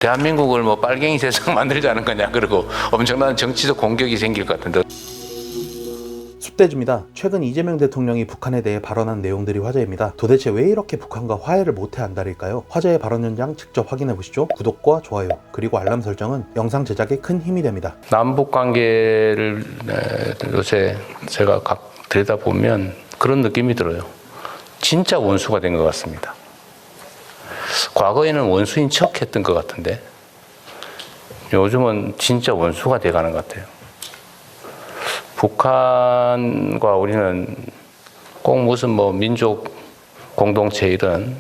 대한민국을 뭐 빨갱이 세상 만들자는 거냐, 그리고 엄청난 정치적 공격이 생길 것 같은데. 숫대주입니다. 최근 이재명 대통령이 북한에 대해 발언한 내용들이 화제입니다. 도대체 왜 이렇게 북한과 화해를 못해 안달일까요? 화제의 발언 현장 직접 확인해 보시죠. 구독과 좋아요 그리고 알람 설정은 영상 제작에 큰 힘이 됩니다. 남북 관계를 요새 제가 들여다보면 그런 느낌이 들어요. 진짜 원수가 된 것 같습니다. 과거에는 원수인 척 했던 것 같은데 요즘은 진짜 원수가 돼가는 것 같아요. 북한과 우리는 꼭 무슨 뭐 민족 공동체 이런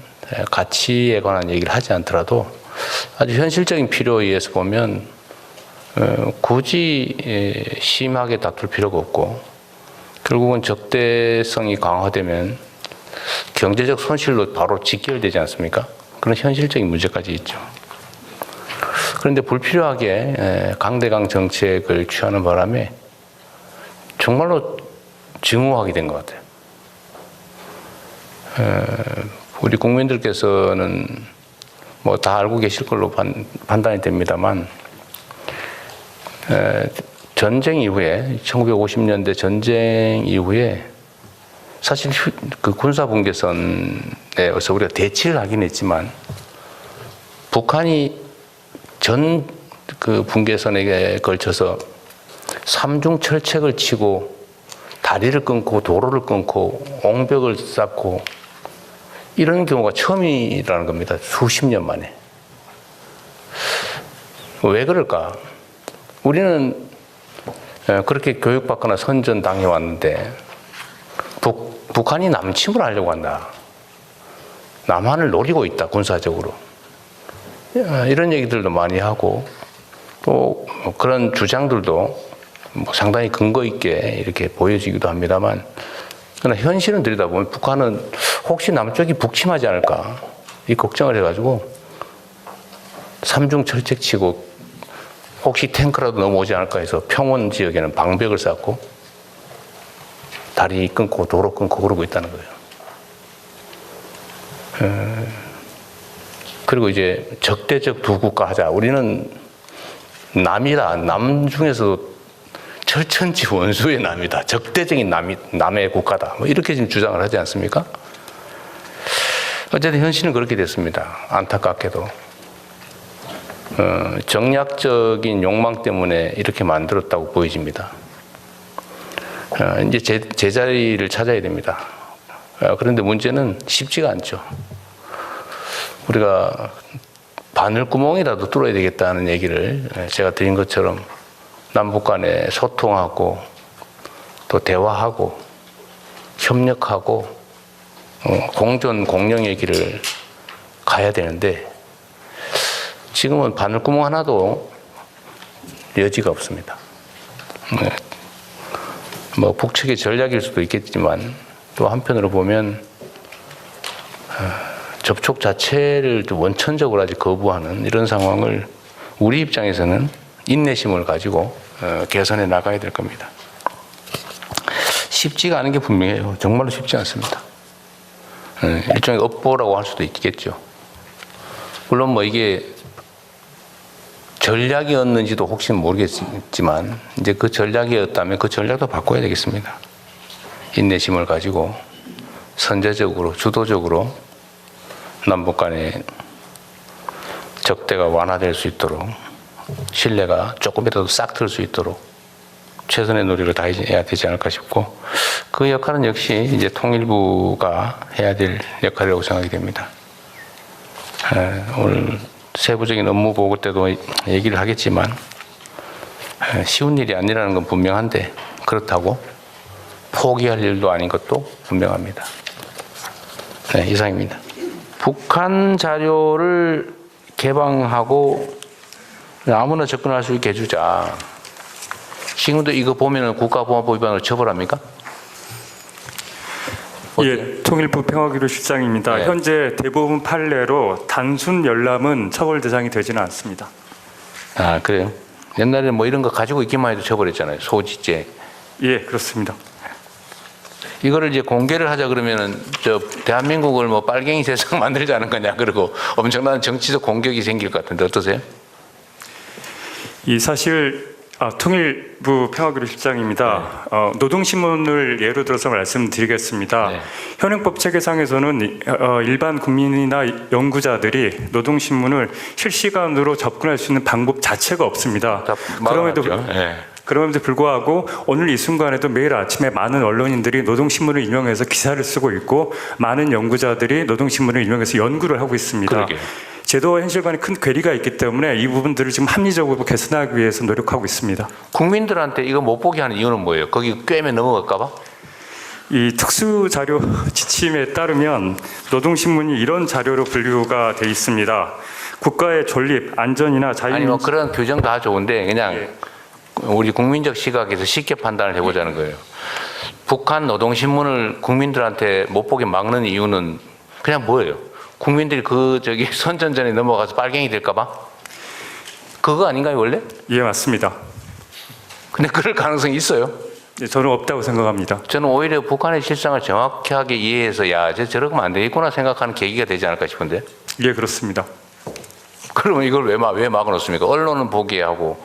가치에 관한 얘기를 하지 않더라도 아주 현실적인 필요에 의해서 보면 굳이 심하게 다툴 필요가 없고, 결국은 적대성이 강화되면 경제적 손실로 바로 직결되지 않습니까? 그런 현실적인 문제까지 있죠. 그런데 불필요하게 강대강 정책을 취하는 바람에 정말로 증오하게 된 것 같아요. 우리 국민들께서는 뭐 다 알고 계실 걸로 판단이 됩니다만, 전쟁 이후에 1950년대 전쟁 이후에 사실 그 군사분계선에서 우리가 대치를 하긴 했지만 북한이 전 그 분계선에 걸쳐서 삼중철책을 치고 다리를 끊고 도로를 끊고 옹벽을 쌓고 이런 경우가 처음이라는 겁니다. 수십 년 만에. 왜 그럴까? 우리는 그렇게 교육받거나 선전당해 왔는데 북한이 남침을 하려고 한다. 남한을 노리고 있다, 군사적으로. 이런 얘기들도 많이 하고, 또 그런 주장들도 뭐 상당히 근거 있게 이렇게 보여지기도 합니다만, 그러나 현실은 들여다보면 북한은 혹시 남쪽이 북침하지 않을까 이 걱정을 해가지고 삼중 철책치고 혹시 탱크라도 넘어오지 않을까 해서 평원 지역에는 방벽을 쌓고 다리 끊고 도로 끊고 그러고 있다는 거예요. 그리고 이제 적대적 두 국가 하자. 우리는 남이다. 남 중에서도 철천지 원수의 남이다. 적대적인 남의 국가다. 뭐 이렇게 지금 주장을 하지 않습니까? 어쨌든 현실은 그렇게 됐습니다. 안타깝게도. 정략적인 욕망 때문에 이렇게 만들었다고 보여집니다. 이제 제자리를 찾아야 됩니다. 그런데 문제는 쉽지가 않죠. 우리가 바늘구멍이라도 뚫어야 되겠다는 얘기를 제가 드린 것처럼 남북 간에 소통하고 또 대화하고 협력하고 공존 공영의 길을 가야 되는데 지금은 바늘구멍 하나도 여지가 없습니다. 뭐 북측의 전략일 수도 있겠지만 또 한편으로 보면 접촉 자체를 원천적으로 아직 거부하는 이런 상황을 우리 입장에서는 인내심을 가지고 개선해 나가야 될 겁니다. 쉽지가 않은 게 분명해요. 정말로 쉽지 않습니다. 일종의 업보라고 할 수도 있겠죠. 물론 뭐 이게 전략이었는지도 혹시 모르겠지만 이제 그 전략이었다면 그 전략도 바꿔야 되겠습니다. 인내심을 가지고 선제적으로 주도적으로 남북 간의 적대가 완화될 수 있도록, 신뢰가 조금이라도 싹 틀 수 있도록 최선의 노력을 다해야 되지 않을까 싶고, 그 역할은 역시 이제 통일부가 해야 될 역할이라고 생각이 됩니다. 오늘 세부적인 업무 보고 때도 얘기를 하겠지만 쉬운 일이 아니라는 건 분명한데 그렇다고 포기할 일도 아닌 것도 분명합니다. 네, 이상입니다. 북한 자료를 개방하고 아무나 접근할 수 있게 해주자. 지금도 이거 보면은 국가보안법 위반으로 처벌합니까? 예, 통일부 평화기로 실장입니다. 네. 현재 대부분 판례로 단순 열람은 처벌 대상이 되지는 않습니다. 아, 그래요? 옛날에 뭐 이런 거 가지고 있기만 해도 처벌했잖아요. 소지죄. 예, 그렇습니다. 이거를 이제 공개를 하자 그러면은 저 대한민국을 뭐 빨갱이 세상 만들자는 거냐 그러고 엄청난 정치적 공격이 생길 것 같은데 어떠세요? 이 사실 통일부 평화교류실장입니다. 노동신문을 예로 들어서 말씀드리겠습니다. 네. 현행법 체계상에서는 일반 국민이나 연구자들이 노동신문을 실시간으로 접근할 수 있는 방법 자체가 없습니다. 다 그럼에도 막아놨죠. 네. 그럼에도 불구하고 오늘 이 순간에도 매일 아침에 많은 언론인들이 노동신문을 인용해서 기사를 쓰고 있고 많은 연구자들이 노동신문을 인용해서 연구를 하고 있습니다. 그러게요. 제도와 현실 간에 큰 괴리가 있기 때문에 이 부분들을 지금 합리적으로 개선하기 위해서 노력하고 있습니다. 국민들한테 이거 못 보게 하는 이유는 뭐예요? 거기 꿰매 넘어갈까 봐? 이 특수자료 지침에 따르면 노동신문이 이런 자료로 분류가 돼 있습니다. 국가의 존립, 안전이나 자유. 아니 뭐 그런 규정 다 좋은데 그냥 예. 우리 국민적 시각에서 쉽게 판단을 해보자는 거예요. 북한 노동신문을 국민들한테 못 보게 막는 이유는 그냥 뭐예요? 국민들이 그 저기 선전전에 넘어가서 빨갱이 될까 봐? 그거 아닌가요 원래? 예, 맞습니다. 근데 그럴 가능성이 있어요. 예, 저는 없다고 생각합니다. 저는 오히려 북한의 실상을 정확하게 이해해서 야, 저러면 안 되겠구나 생각하는 계기가 되지 않을까 싶은데. 예, 그렇습니다. 그러면 이걸 왜 막아놓습니까? 언론은 보게 하고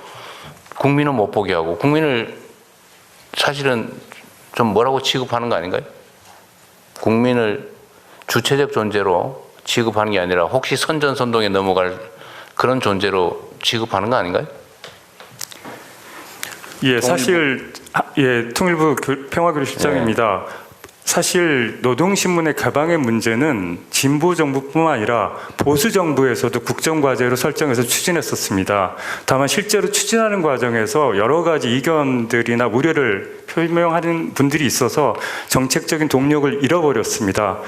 국민은 못 보게 하고 국민을 사실은 좀 뭐라고 취급하는 거 아닌가요? 국민을 주체적 존재로 취급하는 게 아니라 혹시 선전선동에 넘어갈 그런 존재로 취급하는 거 아닌가요? 예, 사실 통일부 평화교류실장입니다. 사실 노동신문의 개방의 문제는 진보 정부뿐만 아니라 보수 정부에서도 국정과제로 설정해서 추진했었습니다. 다만 실제로 추진하는 과정에서 여러 가지 이견들이나 우려를 표명하는 분들이 있어서 정책적인 동력을 잃어버렸습니다.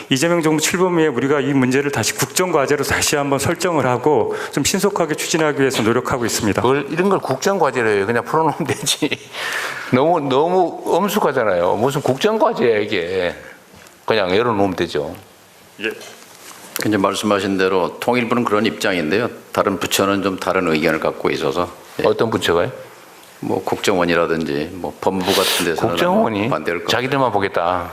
이재명 정부 출범 후에 우리가 이 문제를 다시 국정과제로 다시 한번 설정을 하고 좀 신속하게 추진하기 위해서 노력하고 있습니다. 이런 걸 국정과제로 해요. 그냥 풀어놓으면 되지. 너무 엄숙하잖아요. 무슨 국정과제야 이게. 그냥 열어놓으면 되죠. 예. 이제 말씀하신 대로 통일부는 그런 입장인데요. 다른 부처는 좀 다른 의견을 갖고 있어서 어떤 부처가요? 뭐 국정원이라든지 뭐 법무부 같은 데서는 국정원이 반대할 거. 자기들만 보겠다.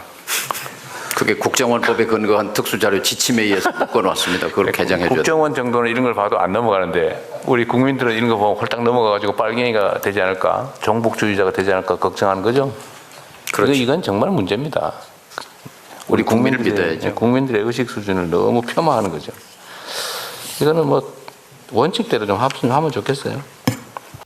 그게 국정원법에 근거한 특수자료 지침에 의해서 묶어놨습니다. 그걸 개정해 줘야 국정원 정도는 이런 걸 봐도 안 넘어가는데 우리 국민들은 이런 거 보면 홀딱 넘어가가지고 빨갱이가 되지 않을까, 종북주의자가 되지 않을까 걱정하는 거죠. 그렇죠. 이건 정말 문제입니다. 우리 국민을 믿어야죠. 국민들의 의식 수준을 너무 폄하하는 거죠. 이거는 뭐 원칙대로 좀 하면 좋겠어요.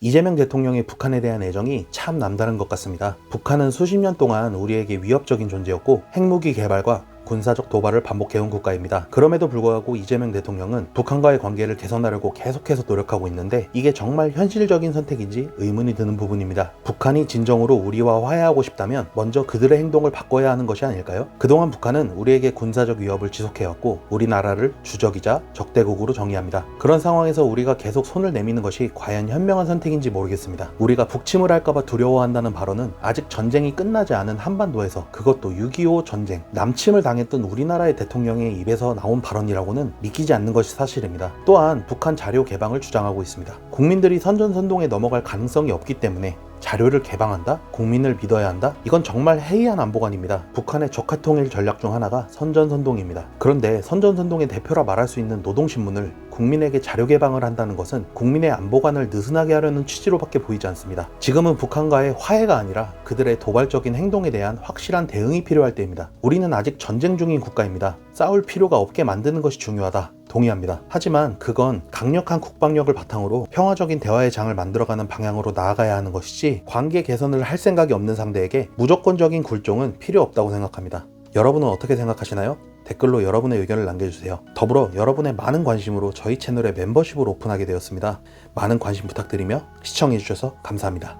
이재명 대통령의 북한에 대한 애정이 참 남다른 것 같습니다. 북한은 수십 년 동안 우리에게 위협적인 존재였고 핵무기 개발과 군사적 도발을 반복해온 국가입니다. 그럼에도 불구하고 이재명 대통령은 북한과의 관계를 개선하려고 계속해서 노력하고 있는데 이게 정말 현실적인 선택인지 의문이 드는 부분입니다. 북한이 진정으로 우리와 화해하고 싶다면 먼저 그들의 행동을 바꿔야 하는 것이 아닐까요? 그동안 북한은 우리에게 군사적 위협을 지속해왔고 우리나라를 주적이자 적대국으로 정의합니다. 그런 상황에서 우리가 계속 손을 내미는 것이 과연 현명한 선택인지 모르겠습니다. 우리가 북침을 할까봐 두려워한다는 발언은 아직 전쟁이 끝나지 않은 한반도에서, 그것도 6.25 전쟁, 남침을 당했던 우리나라의 대통령의 입에서 나온 발언이라고는 믿기지 않는 것이 사실입니다. 또한 북한 자료 개방을 주장하고 있습니다. 국민들이 선전선동에 넘어갈 가능성이 없기 때문에 자료를 개방한다? 국민을 믿어야 한다? 이건 정말 해이한 안보관입니다. 북한의 적화통일 전략 중 하나가 선전선동입니다. 그런데 선전선동의 대표라 말할 수 있는 노동신문을 국민에게 자료 개방을 한다는 것은 국민의 안보관을 느슨하게 하려는 취지로밖에 보이지 않습니다. 지금은 북한과의 화해가 아니라 그들의 도발적인 행동에 대한 확실한 대응이 필요할 때입니다. 우리는 아직 전쟁 중인 국가입니다. 싸울 필요가 없게 만드는 것이 중요하다. 동의합니다. 하지만 그건 강력한 국방력을 바탕으로 평화적인 대화의 장을 만들어가는 방향으로 나아가야 하는 것이지, 관계 개선을 할 생각이 없는 상대에게 무조건적인 굴종은 필요 없다고 생각합니다. 여러분은 어떻게 생각하시나요? 댓글로 여러분의 의견을 남겨주세요. 더불어 여러분의 많은 관심으로 저희 채널에 멤버십을 오픈하게 되었습니다. 많은 관심 부탁드리며 시청해주셔서 감사합니다.